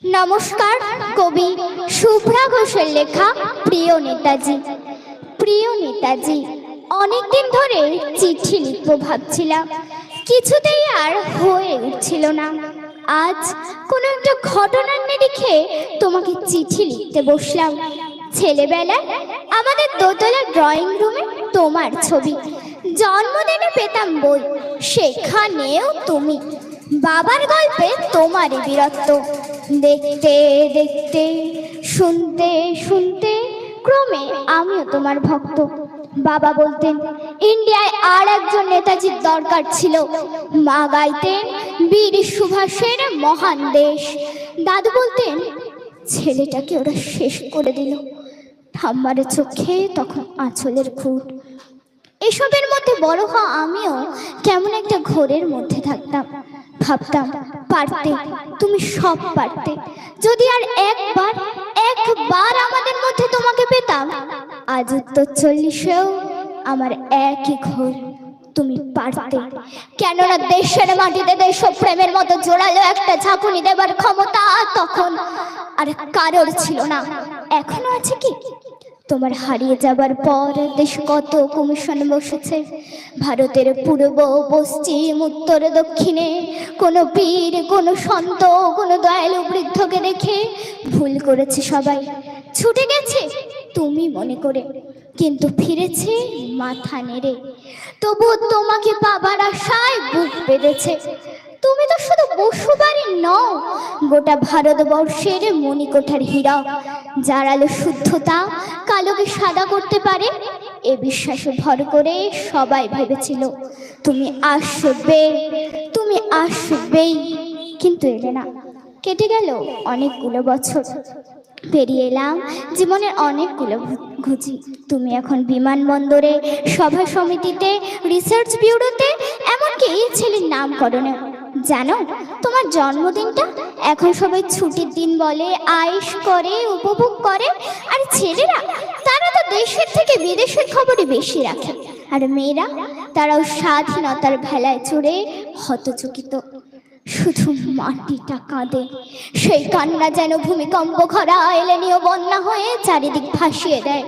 নমস্কার। কবি শুভ্রা ঘোষের লেখা প্রিয় নেতাজি। প্রিয় নেতাজি, অনেকদিন ধরে চিঠি লিখবো ভাবছিলাম, কিছুতেই আর হয়ে উঠছিল না। আজ কোনো একটা ঘটনার নিরিখে তোমাকে চিঠি লিখতে বসলাম। ছেলেবেলায় আমাদের দোতলার ড্রয়িং রুমে তোমার ছবি, জন্মদিনে পেতাম বই, সেখানেও তুমি। বাবার গল্পে তোমারই বীরত্ব, দেখতে দেখতে, শুনতে শুনতে ক্রমে আমিও তোমার ভক্ত। বাবা বলতেন ইন্ডিয়ায় আর একজন নেতাজির দরকার ছিল। মা গাইতেন বীর সুভাষের মহান দেশ। দাদু বলতেন ছেলেটাকে ওরা শেষ করে দিল। ঠাম্মার চোখে তখন আঁচলের খুঁট। এসবের মধ্যে বড় হওয়া আমিও কেমন একটা ঘোরের মধ্যে থাকতাম। ভাবতাম পারতে, তুমি সব পারতে। যদি আর একবার একবার আমাদের মধ্যে তোমাকে পেতাম। আজ উত্তর 40-এও আমার একই ঘোর, তুমি পারতে। কেননা দেশের মাটিতে দেশপ্রেমের মতো জোরালো একটা ঝাঁকুনি দেবার ক্ষমতা তখন আর কারোর ছিল না। এখনো আছে কি? তোমার হারিয়ে যাবার পর দেশ কত কমিশন বসেছে, ভারতের পূর্ব পশ্চিম উত্তর দক্ষিণে। কোনো পীর, কোনো সন্ত, কোনো দয়ালু বৃদ্ধকে দেখে ভুল করেছে সবাই, ছুটে গেছে তুমি মনে করে, কিন্তু ফিরেছে মাথা নেড়ে। তবু তোমাকে পাবার আশায় বুক বেঁধেছে। তুমি তো শুধু বসুবাড়ি নও, গোটা ভারতবর্ষের মণিকোঠার হীরা, যার আলো শুদ্ধতা কালোকে সাদা করতে পারে। এ বিশ্বাসে ভর করে সবাই ভেবেছিল তুমি আসবে, তুমি আসবেই, কিন্তু এলে না। কেটে গেল অনেকগুলো বছর, পেরিয়ে এলাম জীবনের অনেকগুলো ঘুচি। তুমি এখন বিমানবন্দরে, সভা সমিতিতে, রিসার্চ ব্যুরোতে, এমনকি ছেলের নামকরণে। জানো, তোমার জন্মদিনটা এখন সবাই ছুটির দিন বলে, আয়েশ করে, উপভোগ করে। আর ছেলেরা, তারা তো দেশের থেকে বিদেশের খবরই বেশি রাখে। আর মেয়েরা, তারাও স্বাধীনতার ভেলায় চড়ে হতচকিত। শুধু মাটিটা কাঁদে, সেই কান্না যেন ভূমিকম্প খরা এলে নিয়ে বন্যা হয়ে চারিদিক ভাসিয়ে দেয়।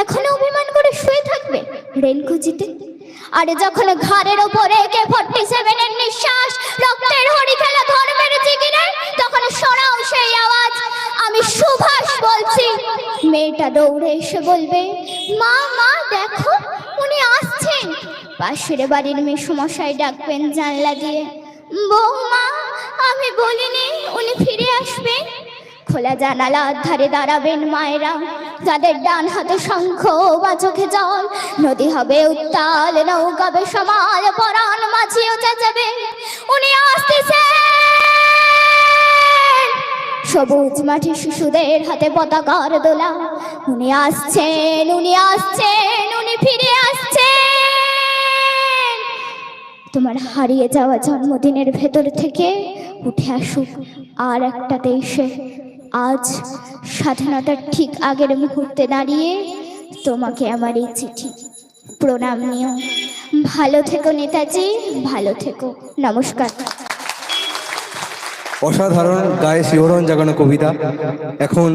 এখনো অভিমান করে শুয়ে থাকবে রেলকুজিতে? আরে যখন ঘাড়ের ওপরে AK-47 এর নিঃশ্বাস, রক্তের হরি খেলা ধর্মের জিগিরে, তখন শোনাও সেই আওয়াজ, আমি সুভাষ বলছি। মেয়েটা দৌড়ে এসে বলবে, মা মা দেখো, উনি আসছেন। পাশের বাড়ির মেসোমশাই ডাকবেন জানলা দিয়ে, বৌমা আমি বলিনি উনি ফিরে আসবেন। খোলা জানালার ধারে দাঁড়াবেন মায়েরা, যাদের ডান হাতে শঙ্খ বা চোখে জল। নদী হবে উত্তাল, নৌকাবে সমাল, পরাণ মাঝিও চেঁচাবে, উনি আসতেছেন। সবুজ মাঠে শিশুদের হাতে পতাকার দোলা, উনি আসছেন, উনি আসছেন, উনি ফিরে আসছেন। তোমার হারিয়ে যাওয়া জন্মদিনের ভেতর থেকে উঠে আসুক আর একটা দেশে। আজ স্বাধীনতার ঠিক আগের মুহূর্তে দাঁড়িয়ে তোমাকে আমার এই চিঠি। প্রণাম নিও। ভালো থেকো নেতাজি, ভালো থেকো। নমস্কার। অসাধারণ, গায়ে শিহরণ জাগানো কবিতা। এখন